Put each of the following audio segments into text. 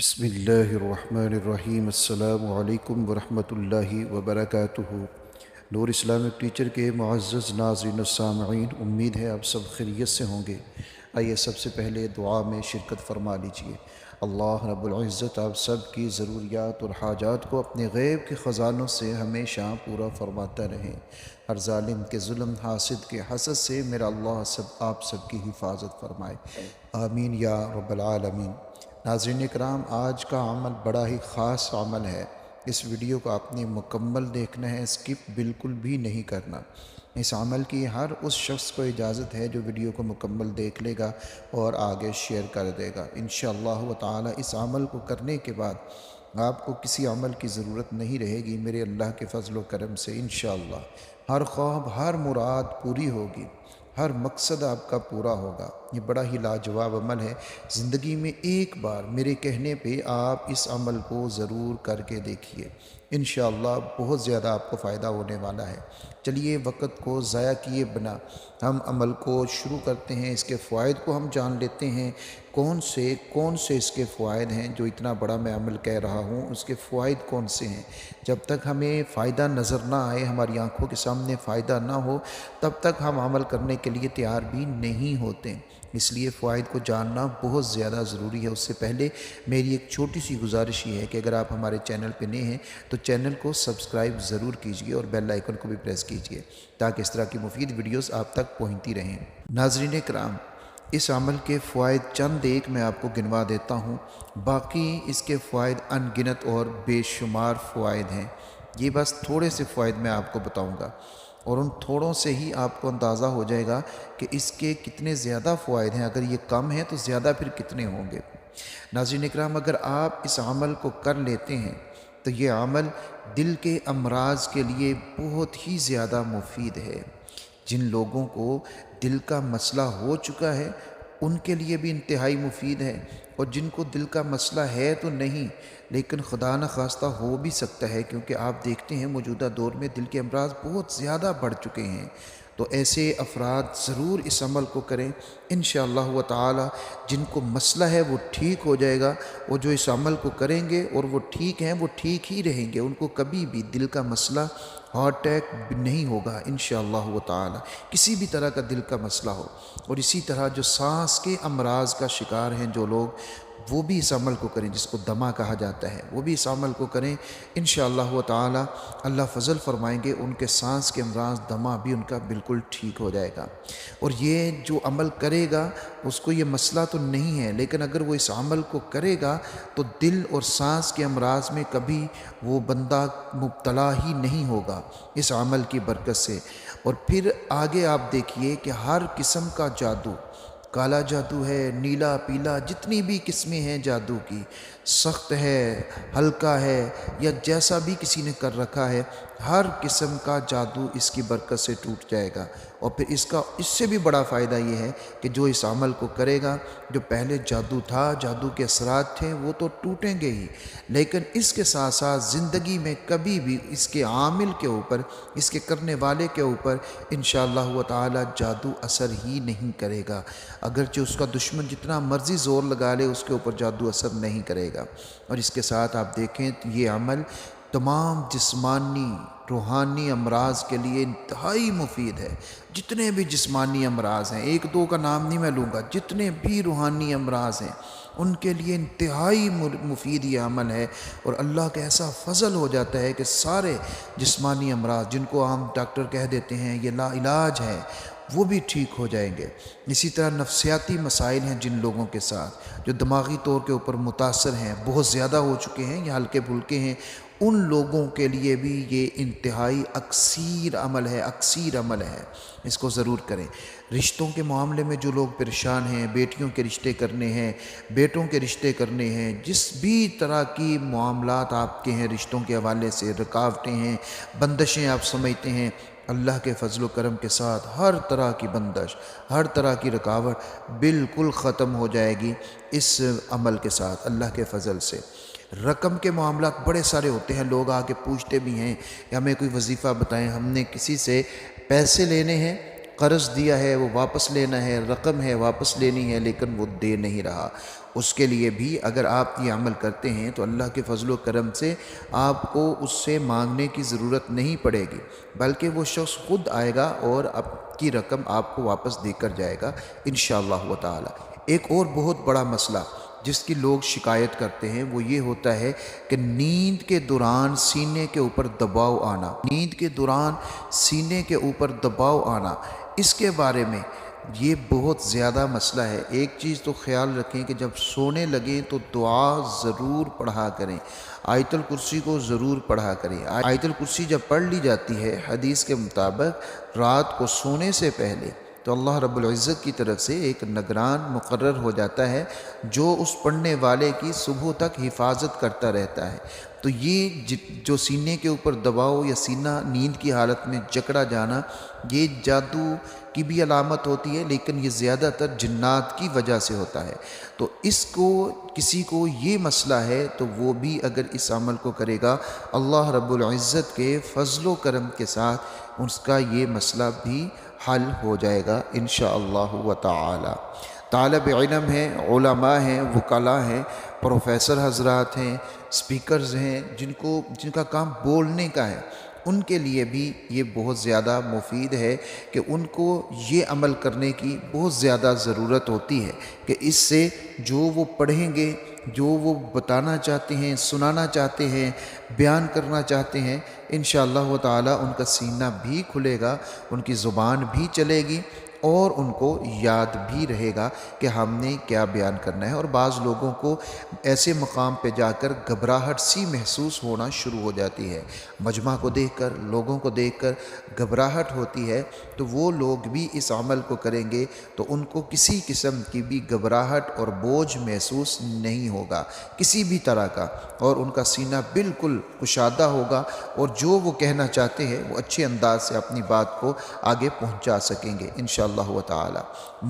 بسم اللہ الرحمن الرحیم السلام علیکم ورحمۃ اللہ وبرکاتہ۔ نور اسلامک ٹیچر کے معزز ناظرین السامعین، امید ہے آپ سب خیریت سے ہوں گے۔ آئیے سب سے پہلے دعا میں شرکت فرما لیجئے۔ اللہ رب العزت آپ سب کی ضروریات اور حاجات کو اپنے غیب کے خزانوں سے ہمیشہ پورا فرماتا رہے۔ ہر ظالم کے ظلم، حاسد کے حسد سے میرا اللہ آپ سب کی حفاظت فرمائے، آمین یا رب العالمین۔ ناظرین اکرام، آج کا عمل بڑا ہی خاص عمل ہے۔ اس ویڈیو کو آپ نے مکمل دیکھنا ہے، اسکپ بالکل بھی نہیں کرنا۔ اس عمل کی ہر اس شخص کو اجازت ہے جو ویڈیو کو مکمل دیکھ لے گا اور آگے شیئر کر دے گا۔ انشاءاللہ تعالی اس عمل کو کرنے کے بعد آپ کو کسی عمل کی ضرورت نہیں رہے گی، میرے اللہ کے فضل و کرم سے انشاءاللہ ہر خواب، ہر مراد پوری ہوگی، ہر مقصد آپ کا پورا ہوگا۔ یہ بڑا ہی لاجواب عمل ہے۔ زندگی میں ایک بار میرے کہنے پہ آپ اس عمل کو ضرور کر کے دیکھیے، انشاءاللہ بہت زیادہ آپ کو فائدہ ہونے والا ہے۔ چلیے وقت کو ضائع کیے بنا ہم عمل کو شروع کرتے ہیں۔ اس کے فوائد کو ہم جان لیتے ہیں، کون سے اس کے فوائد ہیں۔ جو اتنا بڑا میں عمل کہہ رہا ہوں، اس کے فوائد کون سے ہیں۔ جب تک ہمیں فائدہ نظر نہ آئے، ہماری آنکھوں کے سامنے فائدہ نہ ہو، تب تک ہم عمل کرنے کے لیے تیار بھی نہیں ہوتے۔ اس لیے فوائد کو جاننا بہت زیادہ ضروری ہے۔ اس سے پہلے میری ایک چھوٹی سی گزارش یہ ہے کہ اگر آپ ہمارے چینل پہ نئے ہیں تو چینل کو سبسکرائب ضرور کیجئے اور بیل آئیکن کو بھی پریس کیجئے تاکہ اس طرح کی مفید ویڈیوز آپ تک پہنچتی رہیں۔ ناظرین کرام، اس عمل کے فوائد چند ایک میں آپ کو گنوا دیتا ہوں، باقی اس کے فوائد ان گنت اور بے شمار فوائد ہیں۔ یہ بس تھوڑے سے فوائد میں آپ کو بتاؤں گا، اور ان تھوڑوں سے ہی آپ کو اندازہ ہو جائے گا کہ اس کے کتنے زیادہ فوائد ہیں۔ اگر یہ کم ہیں تو زیادہ پھر کتنے ہوں گے۔ ناظرین اکرام، اگر آپ اس عمل کو کر لیتے ہیں تو یہ عمل دل کے امراض کے لیے بہت ہی زیادہ مفید ہے۔ جن لوگوں کو دل کا مسئلہ ہو چکا ہے ان کے لیے بھی انتہائی مفید ہے، اور جن کو دل کا مسئلہ ہے تو نہیں لیکن خدا نخواستہ ہو بھی سکتا ہے، کیونکہ آپ دیکھتے ہیں موجودہ دور میں دل کے امراض بہت زیادہ بڑھ چکے ہیں، تو ایسے افراد ضرور اس عمل کو کریں۔ انشاءاللہ تعالی جن کو مسئلہ ہے وہ ٹھیک ہو جائے گا، وہ جو اس عمل کو کریں گے اور وہ ٹھیک ہیں وہ ٹھیک ہی رہیں گے، ان کو کبھی بھی دل کا مسئلہ، ہارٹ اٹیک نہیں ہوگا انشاءاللہ تعالی، کسی بھی طرح کا دل کا مسئلہ ہو۔ اور اسی طرح جو سانس کے امراض کا شکار ہیں جو لوگ، وہ بھی اس عمل کو کریں، جس کو دمہ کہا جاتا ہے، وہ بھی اس عمل کو کریں انشاءاللہ تعالی۔ اللہ فضل فرمائیں گے، ان کے سانس کے امراض، دمہ بھی ان کا بالکل ٹھیک ہو جائے گا۔ اور یہ جو عمل کرے گا اس کو یہ مسئلہ تو نہیں ہے، لیکن اگر وہ اس عمل کو کرے گا تو دل اور سانس کے امراض میں کبھی وہ بندہ مبتلا ہی نہیں ہوگا اس عمل کی برکت سے۔ اور پھر آگے آپ دیکھیے کہ ہر قسم کا جادو، کالا جادو ہے، نیلا پیلا، جتنی بھی قسمیں ہیں جادو کی، سخت ہے، ہلکا ہے، یا جیسا بھی کسی نے کر رکھا ہے، ہر قسم کا جادو اس کی برکت سے ٹوٹ جائے گا۔ اور پھر اس سے بھی بڑا فائدہ یہ ہے کہ جو اس عمل کو کرے گا، جو پہلے جادو تھا، جادو کے اثرات تھے، وہ تو ٹوٹیں گے ہی، لیکن اس کے ساتھ ساتھ زندگی میں کبھی بھی اس کے عامل کے اوپر، اس کے کرنے والے کے اوپر انشاءاللہ تعالی جادو اثر ہی نہیں کرے گا۔ اگرچہ اس کا دشمن جتنا مرضی زور لگا لے، اس کے اوپر جادو اثر نہیں کرے گا۔ اور اس کے ساتھ آپ دیکھیں یہ عمل تمام جسمانی، روحانی امراض کے لیے انتہائی مفید ہے۔ جتنے بھی جسمانی امراض ہیں، ایک دو کا نام نہیں میں لوں گا، جتنے بھی روحانی امراض ہیں ان کے لیے انتہائی مفید یہ عمل ہے۔ اور اللہ کا ایسا فضل ہو جاتا ہے کہ سارے جسمانی امراض جن کو عام ڈاکٹر کہہ دیتے ہیں یہ لا علاج ہے، وہ بھی ٹھیک ہو جائیں گے۔ اسی طرح نفسیاتی مسائل ہیں جن لوگوں کے ساتھ جو دماغی طور کے اوپر متاثر ہیں، بہت زیادہ ہو چکے ہیں یا ہلکے پھلکے ہیں، ان لوگوں کے لیے بھی یہ انتہائی اکثیر عمل ہے، اکثیر عمل ہے، اس کو ضرور کریں۔ رشتوں کے معاملے میں جو لوگ پریشان ہیں، بیٹیوں کے رشتے کرنے ہیں، بیٹوں کے رشتے کرنے ہیں، جس بھی طرح کی معاملات آپ کے ہیں رشتوں کے حوالے سے، رکاوٹیں ہیں، بندشیں آپ سمجھتے ہیں، اللہ کے فضل و کرم کے ساتھ ہر طرح کی بندش، ہر طرح کی رکاوٹ بالکل ختم ہو جائے گی اس عمل کے ساتھ اللہ کے فضل سے۔ رقم کے معاملات بڑے سارے ہوتے ہیں، لوگ آ کے پوچھتے بھی ہیں کہ ہمیں کوئی وظیفہ بتائیں، ہم نے کسی سے پیسے لینے ہیں قرض دیا ہے وہ واپس لینا ہے، رقم ہے واپس لینی ہے، لیکن وہ دے نہیں رہا، اس کے لیے بھی اگر آپ یہ عمل کرتے ہیں تو اللہ کے فضل و کرم سے آپ کو اس سے مانگنے کی ضرورت نہیں پڑے گی، بلکہ وہ شخص خود آئے گا اور آپ کی رقم آپ کو واپس دے کر جائے گا انشاءاللہ تعالی۔ ایک اور بہت بڑا مسئلہ جس کی لوگ شکایت کرتے ہیں وہ یہ ہوتا ہے کہ نیند کے دوران سینے کے اوپر دباؤ آنا، نیند کے دوران سینے کے اوپر دباؤ آنا، اس کے بارے میں یہ بہت زیادہ مسئلہ ہے۔ ایک چیز تو خیال رکھیں کہ جب سونے لگیں تو دعا ضرور پڑھا کریں، آیت الکرسی کو ضرور پڑھا کریں۔ آیت الکرسی جب پڑھ لی جاتی ہے حدیث کے مطابق رات کو سونے سے پہلے، تو اللہ رب العزت کی طرف سے ایک نگران مقرر ہو جاتا ہے جو اس پڑھنے والے کی صبح تک حفاظت کرتا رہتا ہے۔ تو یہ جو سینے کے اوپر دباؤ یا سینہ نیند کی حالت میں جکڑا جانا، یہ جادو کی بھی علامت ہوتی ہے، لیکن یہ زیادہ تر جنات کی وجہ سے ہوتا ہے۔ تو اس کو کسی کو یہ مسئلہ ہے تو وہ بھی اگر اس عمل کو کرے گا، اللہ رب العزت کے فضل و کرم کے ساتھ اس کا یہ مسئلہ بھی حل ہو جائے گا انشاءاللہ تعالی۔ طالب علم ہیں، علماء ہیں، وکلاء ہیں، پروفیسر حضرات ہیں، سپیکرز ہیں، جن کا کام بولنے کا ہے، ان کے لیے بھی یہ بہت زیادہ مفید ہے کہ ان کو یہ عمل کرنے کی بہت زیادہ ضرورت ہوتی ہے کہ اس سے جو وہ پڑھیں گے، جو وہ بتانا چاہتے ہیں، سنانا چاہتے ہیں، بیان کرنا چاہتے ہیں، انشاءاللہ تعالی ان کا سینہ بھی کھلے گا، ان کی زبان بھی چلے گی اور ان کو یاد بھی رہے گا کہ ہم نے کیا بیان کرنا ہے۔ اور بعض لوگوں کو ایسے مقام پہ جا کر گھبراہٹ سی محسوس ہونا شروع ہو جاتی ہے، مجمع کو دیکھ کر، لوگوں کو دیکھ کر گھبراہٹ ہوتی ہے، تو وہ لوگ بھی اس عمل کو کریں گے تو ان کو کسی قسم کی بھی گھبراہٹ اور بوجھ محسوس نہیں ہوگا کسی بھی طرح کا، اور ان کا سینہ بالکل کشادہ ہوگا اور جو وہ کہنا چاہتے ہیں وہ اچھے انداز سے اپنی بات کو آگے پہنچا سکیں گے انشاءاللہ تعالی۔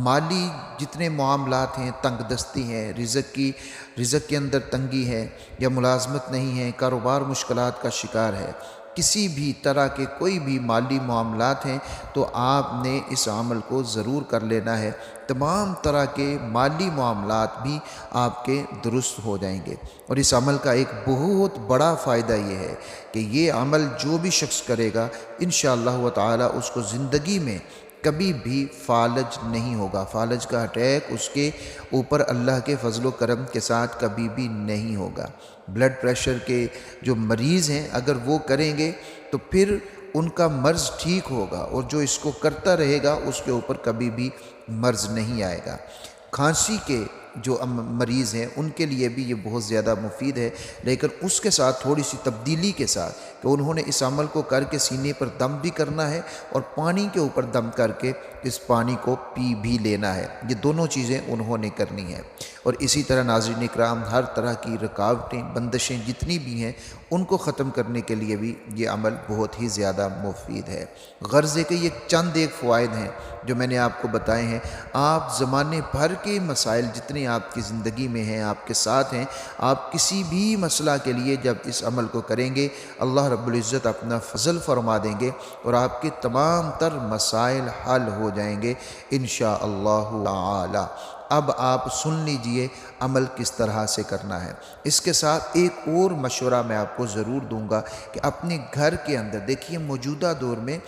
مالی جتنے معاملات ہیں، تنگ دستی ہے، رزق کے اندر تنگی ہے، یا ملازمت نہیں ہے، کاروبار مشکلات کا شکار ہے، کسی بھی طرح کے کوئی بھی مالی معاملات ہیں تو آپ نے اس عمل کو ضرور کر لینا ہے، تمام طرح کے مالی معاملات بھی آپ کے درست ہو جائیں گے۔ اور اس عمل کا ایک بہت بڑا فائدہ یہ ہے کہ یہ عمل جو بھی شخص کرے گا انشاءاللہ تعالی اس کو زندگی میں کبھی بھی فالج نہیں ہوگا، فالج کا اٹیک اس کے اوپر اللہ کے فضل و کرم کے ساتھ کبھی بھی نہیں ہوگا۔ بلڈ پریشر کے جو مریض ہیں اگر وہ کریں گے تو پھر ان کا مرض ٹھیک ہوگا، اور جو اس کو کرتا رہے گا اس کے اوپر کبھی بھی مرض نہیں آئے گا۔ کھانسی کے جو مریض ہیں ان کے لیے بھی یہ بہت زیادہ مفید ہے، لیکن اس کے ساتھ تھوڑی سی تبدیلی کے ساتھ کہ انہوں نے اس عمل کو کر کے سینے پر دم بھی کرنا ہے اور پانی کے اوپر دم کر کے اس پانی کو پی بھی لینا ہے، یہ دونوں چیزیں انہوں نے کرنی ہے۔ اور اسی طرح ناظرین اکرام، ہر طرح کی رکاوٹیں، بندشیں جتنی بھی ہیں ان کو ختم کرنے کے لیے بھی یہ عمل بہت ہی زیادہ مفید ہے۔ غرض ہے کہ یہ چند ایک فوائد ہیں جو میں نے آپ کو بتائے ہیں۔ آپ زمانے بھر کے مسائل جتنے آپ کی زندگی میں ہیں، آپ کے ساتھ ہیں، آپ کسی بھی مسئلہ کے لیے جب اس عمل کو کریں گے اللہ رب العزت اپنا فضل فرما دیں گے اور آپ کے تمام تر مسائل حل ہو جائیں گے انشاءاللہ تعالی۔ اب آپ سن لیجئے عمل کس طرح سے کرنا ہے۔ اس کے ساتھ ایک اور مشورہ میں آپ کو ضرور دوں گا کہ اپنے گھر کے اندر دیکھیے موجودہ دور میں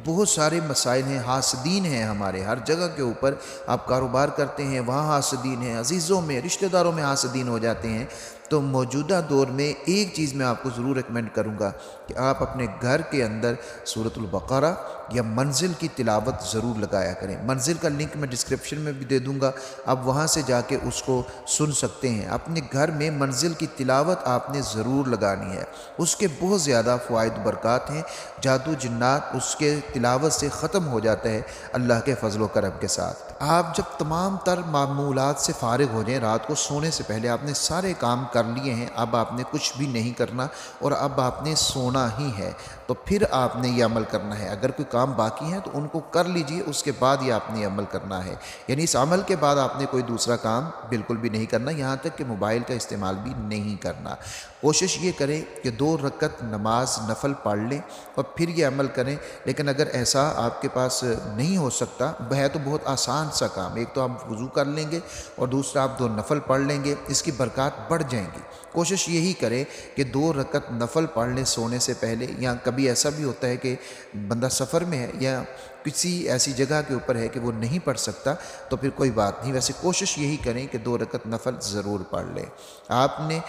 بہت سارے مسائل ہیں، حاسدین ہیں ہمارے ہر جگہ کے اوپر، آپ کاروبار کرتے ہیں وہاں حاسدین ہیں، عزیزوں میں، رشتہ داروں میں حاسدین ہو جاتے ہیں۔ تو موجودہ دور میں ایک چیز میں آپ کو ضرور ریکمینڈ کروں گا کہ آپ اپنے گھر کے اندر سورۃ البقرہ یا منزل کی تلاوت ضرور لگایا کریں۔ منزل کا لنک میں ڈسکرپشن میں بھی دے دوں گا، آپ وہاں سے جا کے اس کو سن سکتے ہیں۔ اپنے گھر میں منزل کی تلاوت آپ نے ضرور لگانی ہے، اس کے بہت زیادہ فوائد برکات ہیں، جادو جنات اس کے تلاوت سے ختم ہو جاتا ہے اللہ کے فضل و کرم کے ساتھ۔ آپ جب تمام تر معمولات سے فارغ ہو جائیں، رات کو سونے سے پہلے آپ نے سارے کام کر کر لیے ہیں، اب آپ نے کچھ بھی نہیں کرنا اور اب آپ نے سونا ہی ہے، تو پھر آپ نے یہ عمل کرنا ہے۔ اگر کوئی کام باقی ہیں تو ان کو کر لیجئے، اس کے بعد یہ آپ نے عمل کرنا ہے، یعنی اس عمل کے بعد آپ نے کوئی دوسرا کام بالکل بھی نہیں کرنا، یہاں تک کہ موبائل کا استعمال بھی نہیں کرنا۔ کوشش یہ کریں کہ 2 رکعت نماز نفل پڑھ لیں اور پھر یہ عمل کریں، لیکن اگر ایسا آپ کے پاس نہیں ہو سکتا، ہے تو بہت آسان سا کام، ایک تو آپ وضو کر لیں گے اور دوسرا آپ 2 نفل پڑھ لیں گے، اس کی برکات بڑھ جائیں گی۔ کوشش یہی کریں کہ 2 رکعت نفل پڑھ لیں سونے سے پہلے، یا کبھی ایسا بھی ہوتا ہے کہ بندہ سفر میں ہے یا کسی ایسی جگہ کے اوپر ہے کہ وہ نہیں پڑھ سکتا، تو پھر کوئی بات نہیں، ویسے کوشش یہی کریں کہ 2 رکعت نفل ضرور پڑھ لیں۔ آپ نے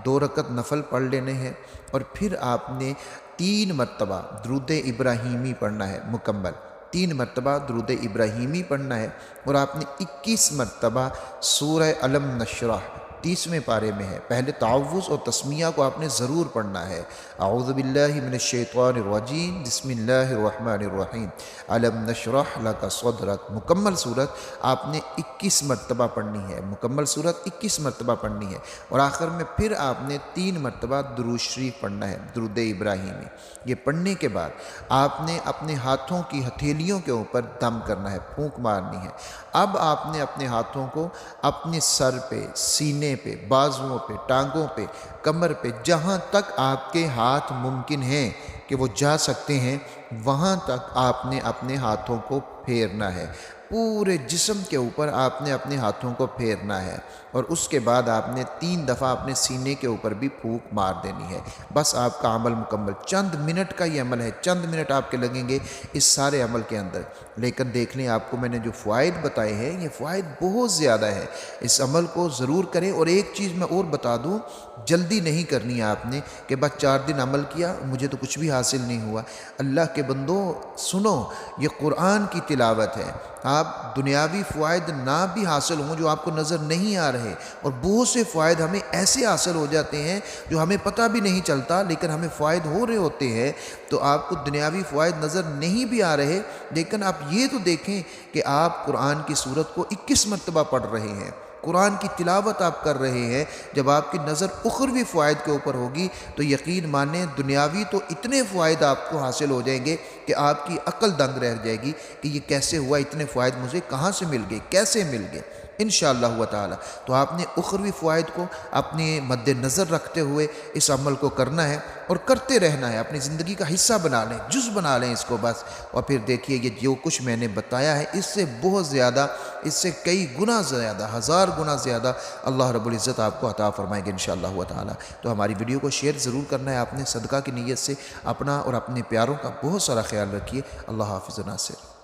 2 رکعت نفل پڑھ لینے ہیں اور پھر آپ نے 3 مرتبہ درود ابراہیمی پڑھنا ہے مکمل، 3 مرتبہ درود ابراہیمی پڑھنا ہے، اور آپ نے 21 مرتبہ سورہ علم نشرح 30ویں پارے میں ہے، پہلے تعوذ اور تسمیہ کو آپ نے ضرور پڑھنا ہے۔ اعوذ باللہ من الشیطان الرجیم، بسم اللہ الرحمن الرحیم، علم نشرح لک صدرک، مکمل صورت آپ نے 21 مرتبہ پڑھنی ہے، مکمل صورت 21 مرتبہ پڑھنی ہے، اور آخر میں پھر آپ نے 3 مرتبہ درود شریف پڑھنا ہے، درود ابراہیمی۔ یہ پڑھنے کے بعد آپ نے اپنے ہاتھوں کی ہتھیلیوں کے اوپر دم کرنا ہے، پھونک مارنی ہے۔ اب آپ نے اپنے ہاتھوں کو اپنے سر پہ، سینے پہ، بازوؤں پہ، ٹانگوں پہ، کمر پہ، جہاں تک آپ کے ہاتھ ممکن ہیں کہ وہ جا سکتے ہیں، وہاں تک آپ نے اپنے ہاتھوں کو پھیرنا ہے، پورے جسم کے اوپر آپ نے اپنے ہاتھوں کو پھیرنا ہے، اور اس کے بعد آپ نے 3 دفعہ اپنے سینے کے اوپر بھی پھونک مار دینی ہے۔ بس آپ کا عمل مکمل، چند منٹ کا یہ عمل ہے، چند منٹ آپ کے لگیں گے اس سارے عمل کے اندر، لیکن دیکھ لیں آپ کو میں نے جو فوائد بتائے ہیں یہ فوائد بہت زیادہ ہے، اس عمل کو ضرور کریں۔ اور ایک چیز میں اور بتا دوں، جلدی نہیں کرنی ہے آپ نے کہ بس 4 دن عمل کیا مجھے تو کچھ بھی حاصل نہیں ہوا۔ اللہ کے بندو سنو، یہ قرآن کی تلاوت ہے، آپ دنیاوی فوائد نہ بھی حاصل ہوں جو آپ کو نظر نہیں آ رہے، اور بہت سے فوائد ہمیں ایسے حاصل ہو جاتے ہیں جو ہمیں پتہ بھی نہیں چلتا، لیکن ہمیں فوائد ہو رہے ہوتے ہیں، تو آپ کو دنیاوی فوائد نظر نہیں بھی آ رہے، لیکن آپ یہ تو دیکھیں کہ آپ قرآن کی سورت کو 21 مرتبہ پڑھ رہے ہیں، قرآن کی تلاوت آپ کر رہے ہیں۔ جب آپ کی نظر اخروی فوائد کے اوپر ہوگی تو یقین مانیں دنیاوی تو اتنے فوائد آپ کو حاصل ہو جائیں گے کہ آپ کی عقل دنگ رہ جائے گی کہ یہ کیسے ہوا، اتنے فوائد مجھے کہاں سے مل گئے، کیسے مل گئے انشاءاللہ تعالی۔ تو آپ نے اخروی فوائد کو اپنے مد نظر رکھتے ہوئے اس عمل کو کرنا ہے اور کرتے رہنا ہے، اپنی زندگی کا حصہ بنا لیں، جز بنا لیں اس کو بس، اور پھر دیکھیے یہ جو کچھ میں نے بتایا ہے اس سے بہت زیادہ، اس سے کئی گنا زیادہ، 1000 گنا زیادہ اللہ رب العزت آپ کو عطا فرمائیں گے انشاءاللہ تعالی۔ تو ہماری ویڈیو کو شیئر ضرور کرنا ہے آپ نے، صدقہ کی نیت سے، اپنا اور اپنے پیاروں کا بہت سارا خیال رکھیے۔ اللہ حافظ و ناصر۔